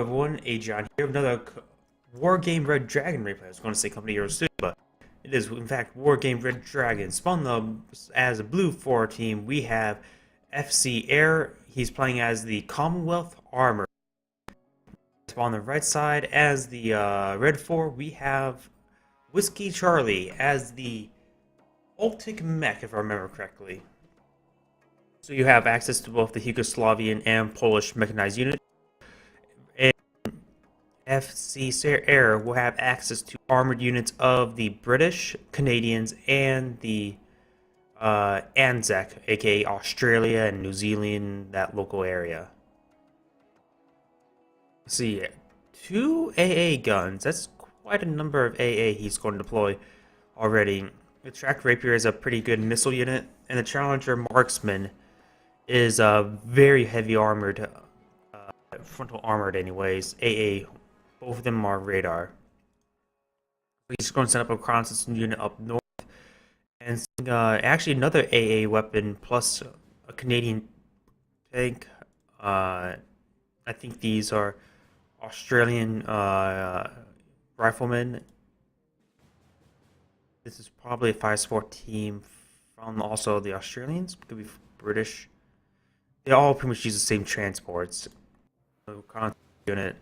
Everyone, Agion here, another Wargame Red Dragon replay. I was going to say Company Heroes 2, but it is in fact Wargame Red Dragon. Spawned as a blue 4 team, we have FC Air. He's playing as the Commonwealth Armor. On the right side, as the red 4, we have WhiskeyCharlie as the Baltic mech, if I remember correctly. So you have access to both the Yugoslavian and Polish mechanized unit. FC Air will have access to armored units of the British, Canadians, and the Anzac, aka Australia and New Zealand, that local area. Let's see, 2 AA guns. That's quite a number of AA he's going to deploy already. The Track Rapier is a pretty good missile unit, and the Challenger Marksman is very heavy armored, frontal armored anyways. AA. Both of them are radar. He's going to set up a reconnaissance unit up north, and actually another AA weapon plus a Canadian tank. I think these are Australian riflemen. This is probably a fire support team from also the Australians. Could be British. They all pretty much use the same transports. So reconnaissance unit.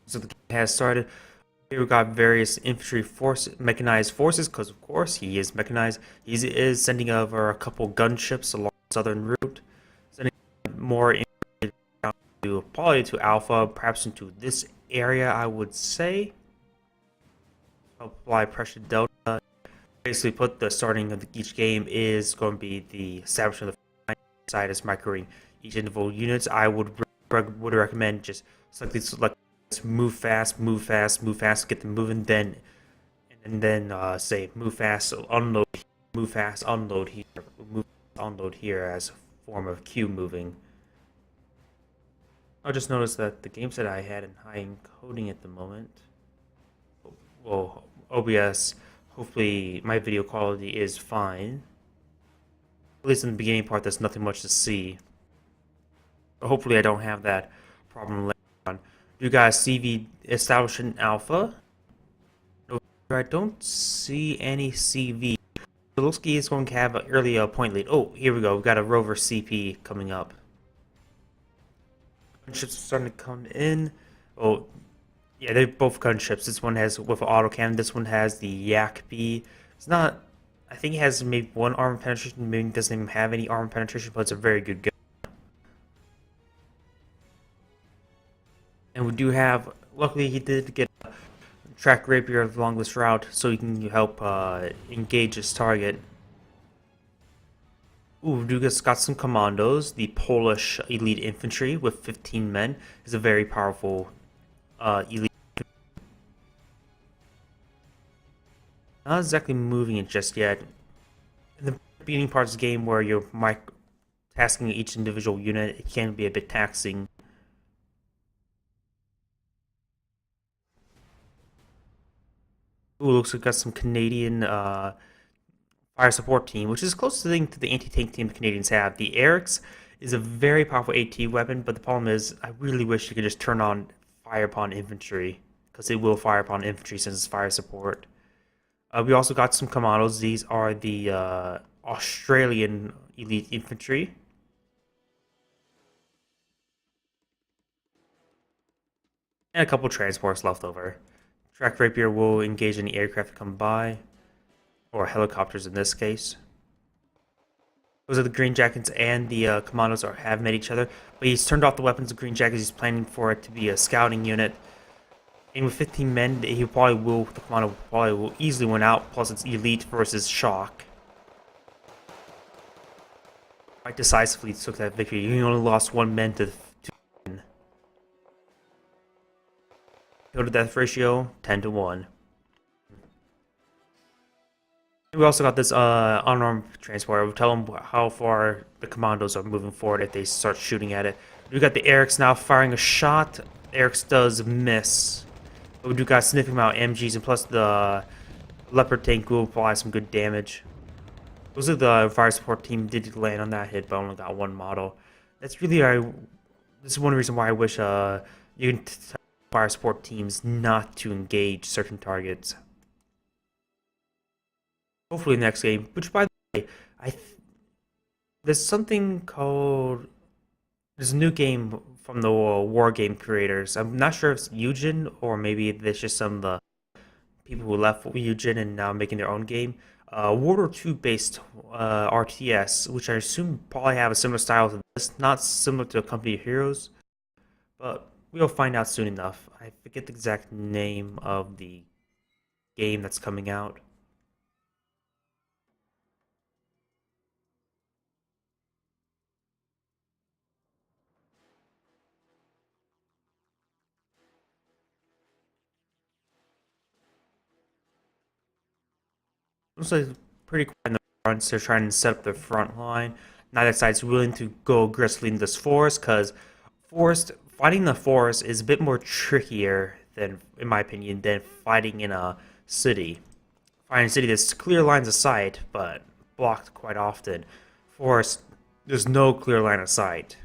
So the game has started. Here we got various infantry mechanized forces, because of course he is mechanized. He is sending over a couple gunships along the southern route, sending more infantry down to probably to Alpha, perhaps into this area. I would say apply pressure Delta. Basically, put the starting of each game is going to be the establishment of the side as microing each individual units. I would recommend just select. Move fast, move fast, move fast, get them moving, then say move fast, unload, move fast, unload here, move unload here as a form of queue moving. I just noticed that the game set I had in high encoding at the moment. Well, OBS, hopefully my video quality is fine. At least in the beginning part, there's nothing much to see. But hopefully I don't have that problem later on. You guys see the establishment alpha? I don't see any CV. It looks like he's going to have an early point lead. Oh, here we go. We've got a rover CP coming up. Gunships are starting to come in. Oh, yeah, they're both gunships. This one has with an autocannon. This one has the Yak B. It's not. I think it has maybe one armor penetration. Maybe it doesn't even have any armor penetration, but it's a very good gun. And we do have, luckily he did get a Track Rapier along this route, so he can help engage his target. Ooh, we do just got some commandos. The Polish elite infantry with 15 men is a very powerful elite. Not exactly moving it just yet. In the beginning parts of the game where you're tasking each individual unit, it can be a bit taxing. Ooh, looks like we got some Canadian fire support team, which is close to the anti-tank team the Canadians have. The Eric's is a very powerful AT weapon, but the problem is I really wish you could just turn on fire upon infantry, because it will fire upon infantry since it's fire support. We also got some commandos. These are the Australian elite infantry. And a couple transports left over. Track Rapier will engage any aircraft that come by, or helicopters in this case. Those are the Green Jackets and the Commandos have met each other, but he's turned off the weapons of Green Jackets. He's planning for it to be a scouting unit. And with 15 men, the Commando probably will easily win out, plus it's elite versus shock. Quite decisively took that victory. He only lost 1 man to 2 men. Kill to death ratio 10-1. We also got this unarmed transporter. We'll tell them how far the commandos are moving forward if they start shooting at it. We got the Eric's now firing a shot. Eric's does miss. But we do got sniffing them out MGs, and plus the Leopard tank will apply some good damage. Those are the fire support team did land on that hit, but only got 1 model. That's really This is one reason why I wish you can tell fire support teams not to engage certain targets. Hopefully next game, which by the way, there's something called there's a new game from the Wargame creators. I'm not sure if it's Eugen or maybe there's just some of the people who left Eugen and now making their own game. World War II based RTS, which I assume probably have a similar style to this, not similar to Company of Heroes, but we'll find out soon enough. I forget the exact name of the game that's coming out. Looks like pretty quiet in the front, so they're trying to set up their front line. Neither side's willing to go aggressively in this forest, because fighting the forest is a bit more trickier than, in my opinion, than fighting in a city. Fighting in a city, there's clear lines of sight, but blocked quite often. Forest, there's no clear line of sight.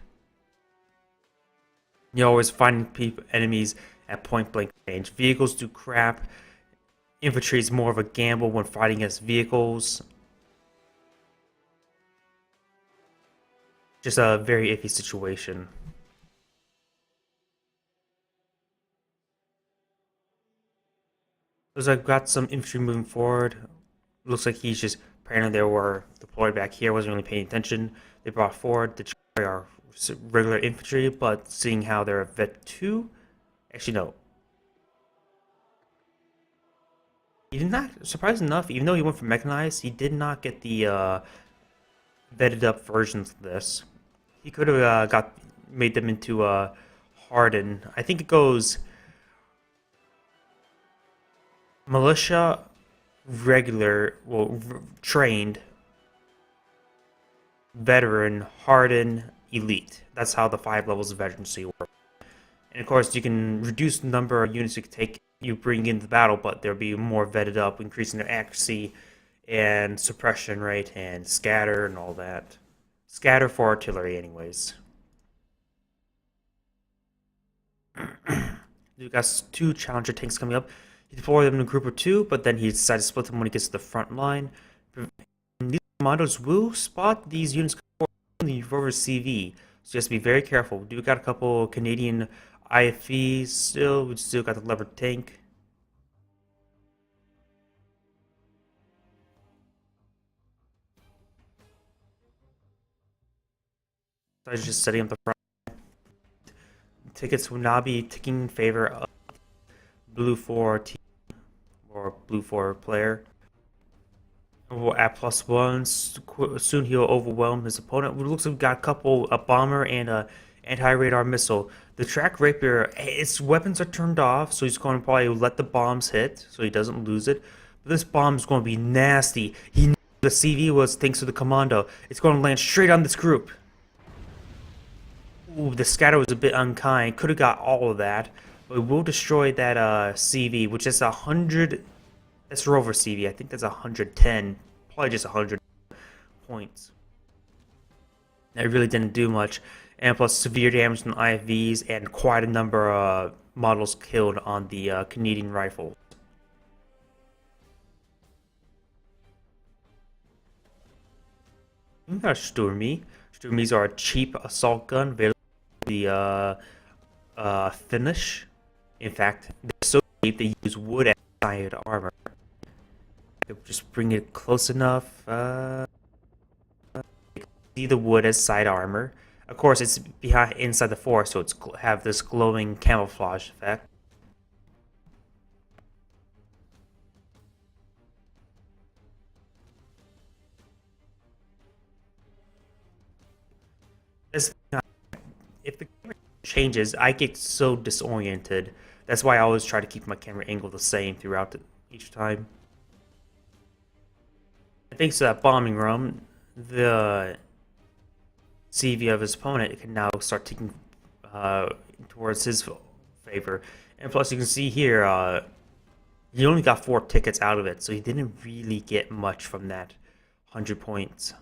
You're always finding enemies at point blank range. Vehicles do crap. Infantry is more of a gamble when fighting against vehicles. Just a very iffy situation. Looks like I've got some infantry moving forward. Looks like he's just apparently they were deployed back here, wasn't really paying attention. They brought forward the are regular infantry, but seeing how they're vet 2, actually no. He did not, surprisingly enough, even though he went for mechanized, he did not get the vetted up versions of this. He could have made them into hardened. I think it goes militia, regular, well, trained, veteran, hardened, elite. That's how the 5 levels of veterancy work. And of course, you can reduce the number of units you bring into the battle, but they'll be more vetted up, increasing their accuracy and suppression rate and scatter and all that. Scatter for artillery, anyways. You've got 2 Challenger tanks coming up. He deployed them in a group of 2, but then he decided to split them when he gets to the front line. These commandos will spot these units from the rover CV, so just be very careful. We've got a couple Canadian IFVs still. We still got the levered tank. So I was just setting up the front. Tickets will now be ticking in favor of blue 4 team or blue 4 player. At +1, soon he'll overwhelm his opponent. It looks like we've got a bomber and a anti-radar missile. The track rapier, its weapons are turned off, so he's going to probably let the bombs hit, so he doesn't lose it. But this bomb is going to be nasty. He knew the CV was thanks to the commando. It's going to land straight on this group. Ooh, the scatter was a bit unkind. Could have got all of that, but we will destroy that CV, which is 100. That's rover CV. I think that's 110, probably just 100 points. That really didn't do much, and plus severe damage on IFVs and quite a number of models killed on the Canadian rifles. We got Sturmy. Sturmies are a cheap assault gun, available the Finnish. In fact, they're so cheap they use wood as side armor. Just bring it close enough. See the wood as side armor. Of course, it's inside the forest, so it's have this glowing camouflage effect. This, if the camera changes, I get so disoriented. That's why I always try to keep my camera angle the same throughout each time. Thanks to that bombing run, the CV of his opponent can now start taking towards his favor. And plus, you can see here, he only got 4 tickets out of it, so he didn't really get much from that 100 points.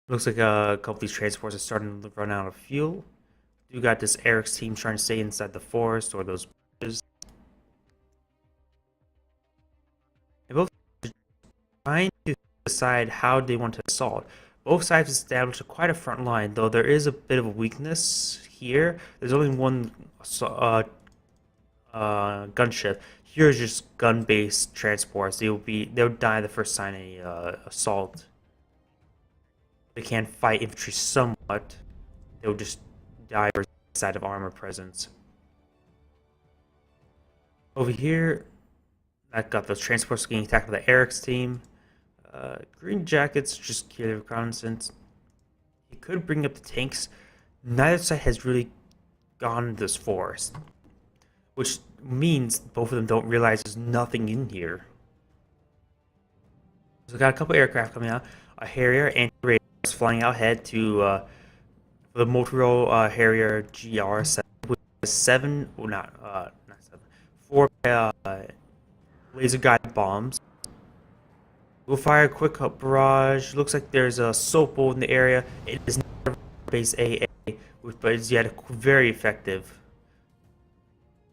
Looks like a couple of these transports are starting to run out of fuel. You got this Eric's team trying to stay inside the forest or those bushes. They both are trying to decide how they want to assault. Both sides established quite a front line, though there is a bit of a weakness here. There's only one gunship. Here is just gun-based transports. They'll die the first sign of any assault. They can fight infantry somewhat. They'll just die for side of armor presence. Over here, I got those transports getting attacked by the Eric's team. Green Jackets just kill the reconnaissance. He could bring up the tanks. Neither side has really gone into this forest, which means both of them don't realize there's nothing in here. So we got a couple aircraft coming out. A Harrier anti-radar is flying out ahead to the multi-role Harrier GR7 with 7, well not 7, 4 laser guided bombs. We'll fire a quick barrage. Looks like there's a Sopal in the area. It is not base AA, but it's yet very effective.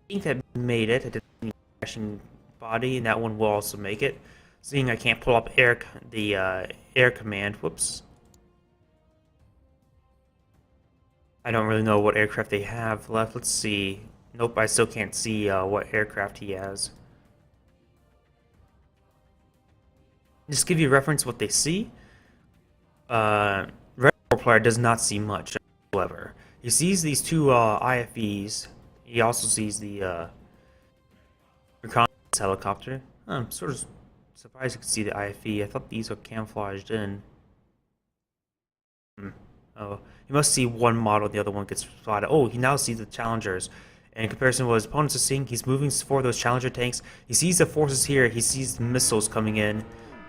I think that made it. I did a crashing body, and that one will also make it. Seeing I can't pull up the air command. Whoops. I don't really know what aircraft they have left. Let's see. Nope, I still can't see what aircraft he has. Just give you a reference what they see. Red player does not see much, however. He sees these two IFVs. He also sees the reconnaissance helicopter. I'm sort of surprised you could see the IFV. I thought these are camouflaged in. Oh, he must see one model, the other one gets spotted. Oh, he now sees the Challengers. And in comparison to what his opponents are seeing, he's moving for those Challenger tanks. He sees the forces here. He sees the missiles coming in.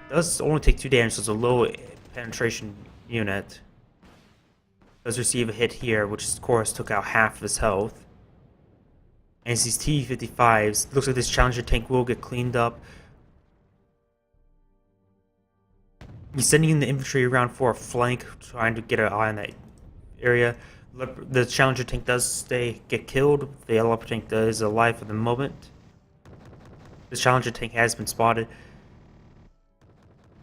Does only take 2 damage, so it's a low penetration unit. Does receive a hit here, which of course took out half of his health. And he sees T-55s. Looks like this Challenger tank will get cleaned up. He's sending in the infantry around for a flank, trying to get an eye on that area. The Challenger tank does get killed. The Leopard tank is alive for the moment. The Challenger tank has been spotted.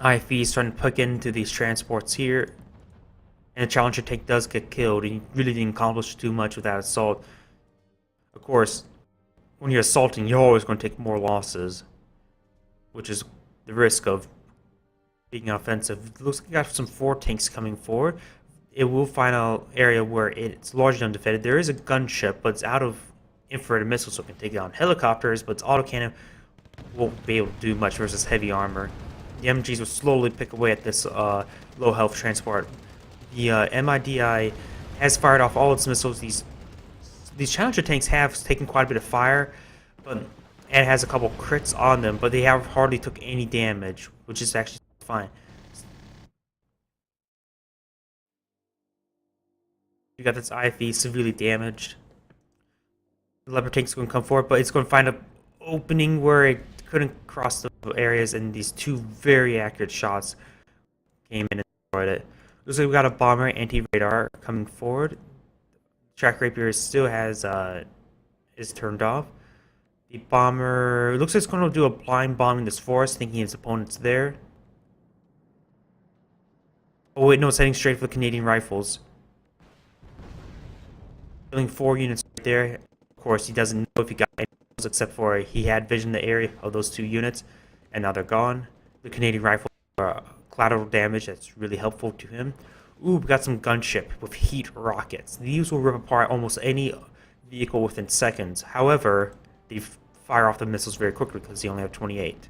IFV is trying to poke into these transports here. And the Challenger tank does get killed. And he really didn't accomplish too much with that assault. Of course, when you're assaulting, you're always going to take more losses, which is the risk of being offensive. It looks like we got some 4 tanks coming forward. It will find an area where it's largely undefended. There is a gunship, but it's out of infrared missiles, so it can take down helicopters, but its autocannon won't be able to do much versus heavy armor. The MGs will slowly pick away at this low health transport. The MIDI has fired off all its missiles. These Challenger tanks have taken quite a bit of fire, but it has a couple crits on them, but they have hardly took any damage, which is actually fine. You got this IFV severely damaged. The Leopard tank's going to come forward, but it's going to find an opening where it couldn't cross the areas, and these 2 very accurate shots came in and destroyed it. Looks like we got a bomber anti-radar coming forward. Track Rapier still has is turned off. The bomber looks like it's going to do a blind bomb in this forest, thinking his opponent's there. Oh wait, no, it's heading straight for the Canadian rifles. Killing 4 units right there. Of course, he doesn't know if he got any kills, except for he had vision in the area of those 2 units, and now they're gone. The Canadian rifles are collateral damage. That's really helpful to him. Ooh, we got some gunship with heat rockets. These will rip apart almost any vehicle within seconds. However, they fire off the missiles very quickly because they only have 28.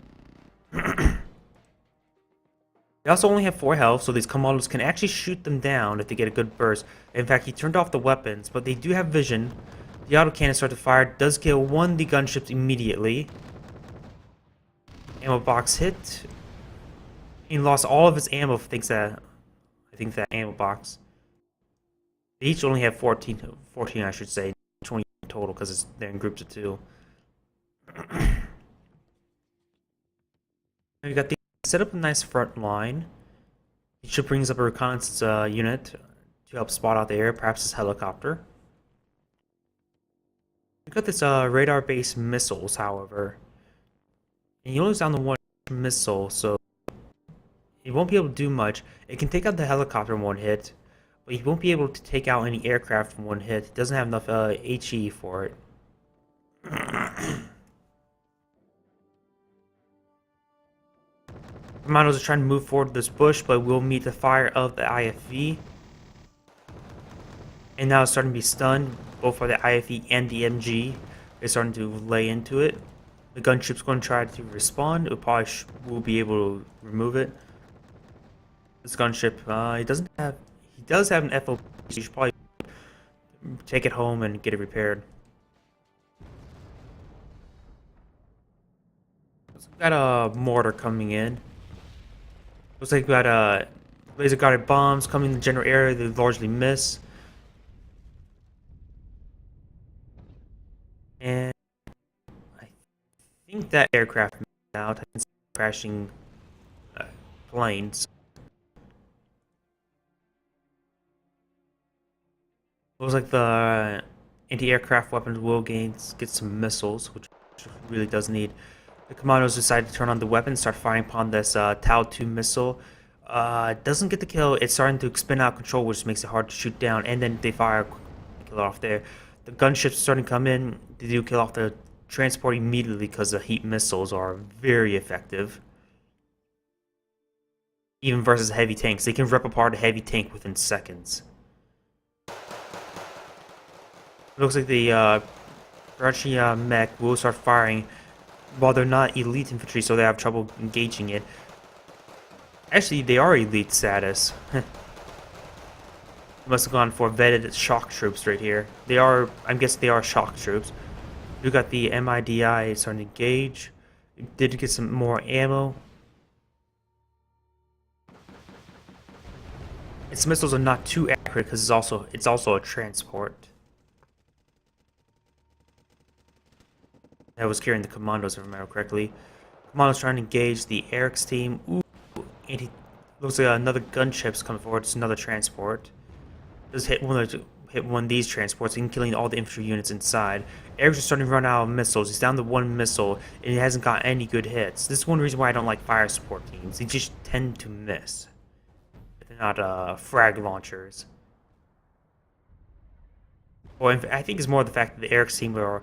They also only have 4 health, so these commandos can actually shoot them down if they get a good burst. In fact, he turned off the weapons, but they do have vision. The autocannon started to fire, does kill 1 of the gunships immediately. Ammo box hit. He lost all of his ammo, I think that ammo box. They each only have 14 I should say, 20 total because they're in groups of 2. We got the set up a nice front line. He should brings up a reconnaissance unit to help spot out the air, perhaps his helicopter. We got this radar-based missiles, however. And he only down to one missile, so it won't be able to do much. It can take out the helicopter in one hit, but he won't be able to take out any aircraft in one hit. It doesn't have enough HE for it. Commandos are trying to move forward this bush, but will meet the fire of the IFV. And now it's starting to be stunned, both by the IFV and the MG. They're starting to lay into it. The gunship's going to try to respond. It probably will be able to remove it. This gunship, he does have an FOP. So you should probably take it home and get it repaired. So we got a mortar coming in. Looks like we got laser guided bombs coming in the general area. They largely miss. And I think that aircraft missed out. I can see crashing planes. Looks like the anti-aircraft weapons will get some missiles, which really does need. The commandos decide to turn on the weapon, start firing upon this Tau 2 missile. Doesn't get the kill. It's starting to spin out of control, which makes it hard to shoot down. And then they fire, kill it off there. The gunships starting to come in. They do kill off the transport immediately because the heat missiles are very effective. Even versus heavy tanks, they can rip apart a heavy tank within seconds. It looks like the Russian mech will start firing while they're not elite infantry, so they have trouble engaging it. Actually, they are elite status. Must have gone for vetted shock troops right here. They are, I guess they are shock troops. We got the MIDI starting to engage. It did get some more ammo. Its missiles are not too accurate because it's also a transport. That was carrying the commandos, if I remember correctly. Commandos trying to engage the Eric's team. Ooh, looks like another gunship's coming forward. It's another transport. Just hit one of these transports and killing all the infantry units inside. Eric's just starting to run out of missiles. He's down to one missile and he hasn't got any good hits. This is one reason why I don't like fire support teams. They just tend to miss. They're not frag launchers. Or I think it's more the fact that the Eric's team are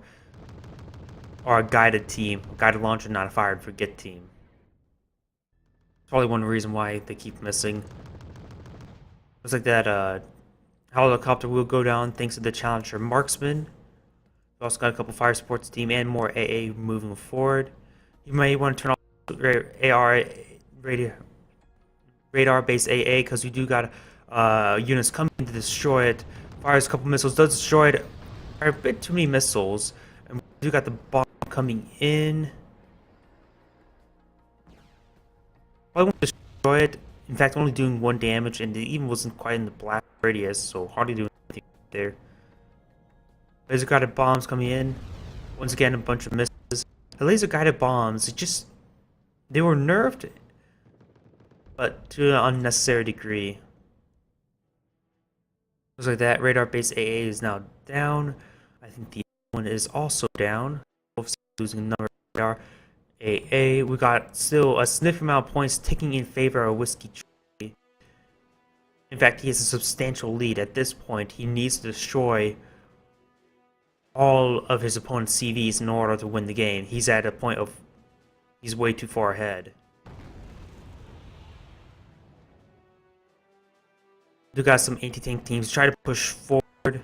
a guided team, a guided launcher, not a fire and forget team. It's probably one reason why they keep missing. Looks like that helicopter will go down thanks to the Challenger marksman. We also got a couple fire supports team and more AA moving forward. You may want to turn off radar-based AA because we do got units coming to destroy it. Fires a couple missiles, does destroy it. Fire a bit too many missiles, and we do got the bomb coming in. Probably won't destroy it. In fact, only doing 1 damage, and it even wasn't quite in the blast radius, so hardly doing anything there. Laser guided bombs coming in. Once again, a bunch of misses. The laser guided bombs, they were nerfed, but to an unnecessary degree. Looks like that radar-based AA is now down. I think the other one is also down. Both losing a number of radar. AA, we got still a significant amount of points ticking in favor of WhiskeyCharlie. In fact, he has a substantial lead. At this point, he needs to destroy all of his opponent's CVs in order to win the game. He's at a point of, he's way too far ahead. We got some anti-tank teams try to push forward,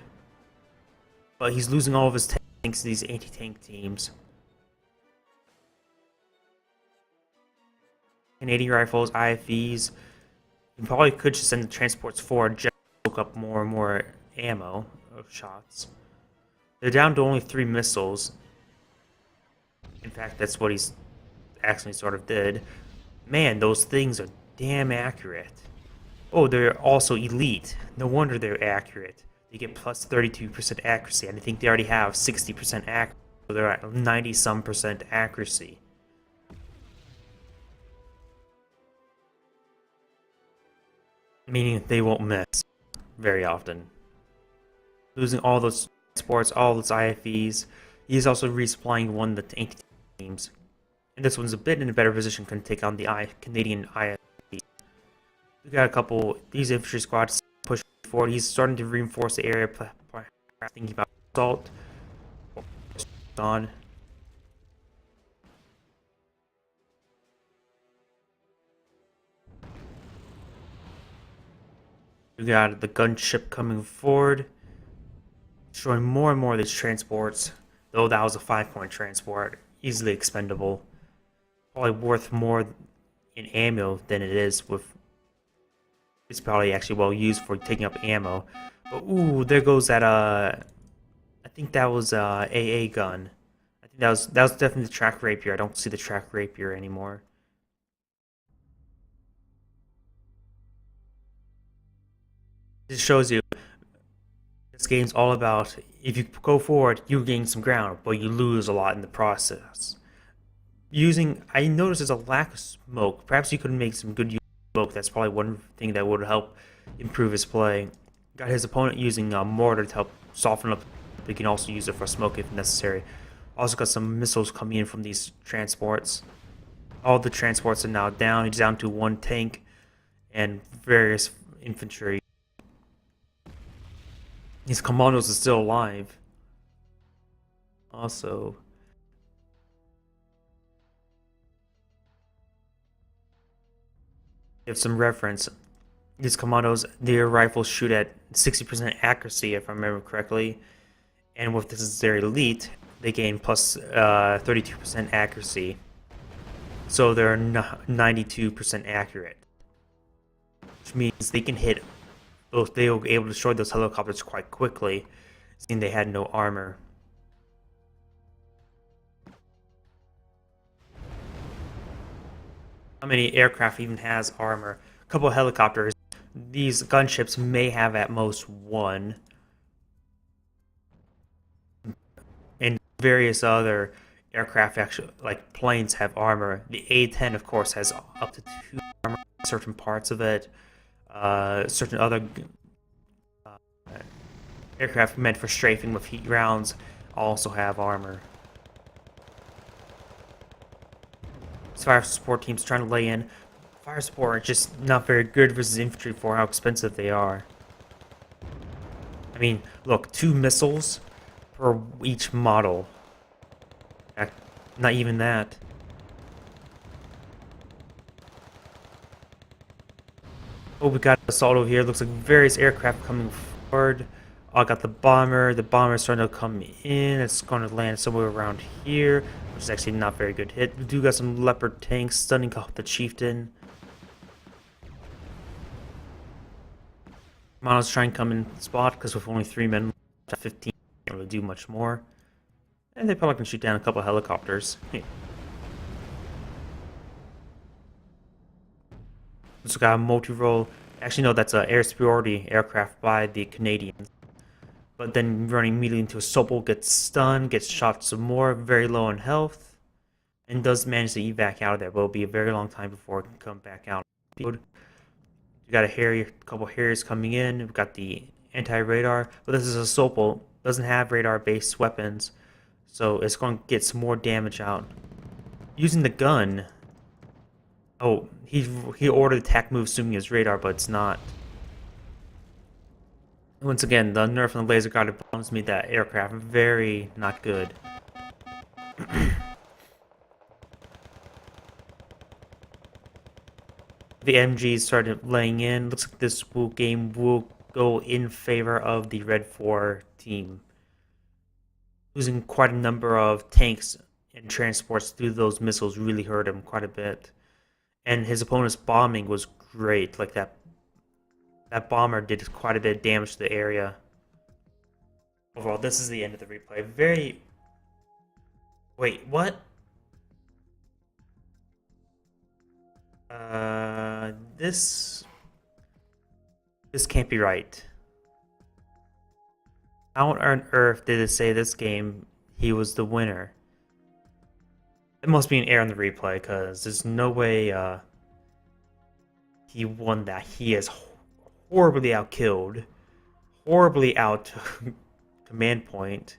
but he's losing all of his tanks to these anti-tank teams. Canadian rifles, IFVs. You probably could just send the transports forward just to soak up more and more ammo of shots. They're down to only 3 missiles. In fact, that's what he's actually sort of did. Man, those things are damn accurate. Oh, they're also elite. No wonder they're accurate. They get plus 32% accuracy, and I think they already have 60% accuracy. So they're at 90-some% accuracy. meaning they won't miss very often. Losing all those transports, all those IFEs, he's also resupplying one of the tank teams. And this one's a bit in a better position, can take on the Canadian IFE. We got a couple, these infantry squads pushing forward. He's starting to reinforce the area, thinking about assault. On. We got the gunship coming forward, destroying more and more of these transports. Though that was a 5-point transport, easily expendable. Probably worth more in ammo than it is with. It's probably actually well used for taking up ammo. But ooh, there goes that I think that was AA gun. I think that was definitely the track rapier. I don't see the track rapier anymore. This shows you this game's all about if you go forward, you gain some ground, but you lose a lot in the process. I noticed there's a lack of smoke. Perhaps you could make some good use of smoke. That's probably one thing that would help improve his play. Got his opponent using a mortar to help soften up. But he can also use it for smoke if necessary. Also got some missiles coming in from these transports. All the transports are now down. He's down to one tank and various infantry. His commandos are still alive. Also, give some reference. These commandos, their rifles shoot at 60% accuracy, if I remember correctly. And with this is their elite, they gain plus 32% accuracy. So they're 92% accurate. Which means they can hit those, they will be able to destroy those helicopters quite quickly, seeing they had no armor. How many aircraft even has armor? A couple of helicopters. These gunships may have at most one. And various other aircraft, actually, like planes, have armor. The A-10, of course, has up to 2 armor, certain parts of it. Certain other aircraft meant for strafing with heat rounds also have armor. These fire support teams trying to lay in. Fire support are just not very good versus infantry for how expensive they are. I mean, look, 2 missiles per each model. Not even that. Oh, we got assault over here. Looks like various aircraft coming forward. I got the bomber. The bomber's starting to come in. It's going to land somewhere around here, which is actually not a very good hit. We do got some leopard tanks stunning off the chieftain. Mono's trying to come in spot because with only 3 men, 15, can't really do much more. And they probably can shoot down a couple helicopters. Hey. Also got a multi-role. Actually, no, that's an air superiority aircraft by the Canadians. But then running immediately into a Sobel, gets stunned, gets shot some more, very low in health, and does manage to evac out of there. But it'll be a very long time before it can come back out. We got a couple Harriers coming in. We've got the anti-radar, but this is a Sobel. Doesn't have radar-based weapons, so it's going to get some more damage out. Using the gun. Oh, he ordered attack move assuming it's radar, but it's not. Once again, the nerf on the laser guided bombs made that aircraft very not good. The MGs started laying in. Looks like this game will go in favor of the Red 4 team. Losing quite a number of tanks and transports through those missiles really hurt him quite a bit. And his opponent's bombing was great. Like that bomber did quite a bit of damage to the area. Overall, this is the end of the replay. Wait, what? This can't be right. How on earth did it say this game he was the winner? It must be an error in the replay, because there's no way he won that. He is horribly outkilled, horribly out command point.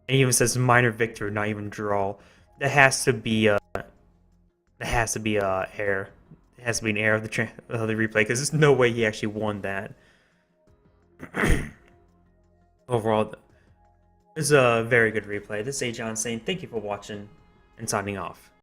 And he even says minor victory, not even draw. That has to be error. It has to be an error of the replay because there's no way he actually won that. Overall, it's a very good replay. This is Agion saying thank you for watching and signing off.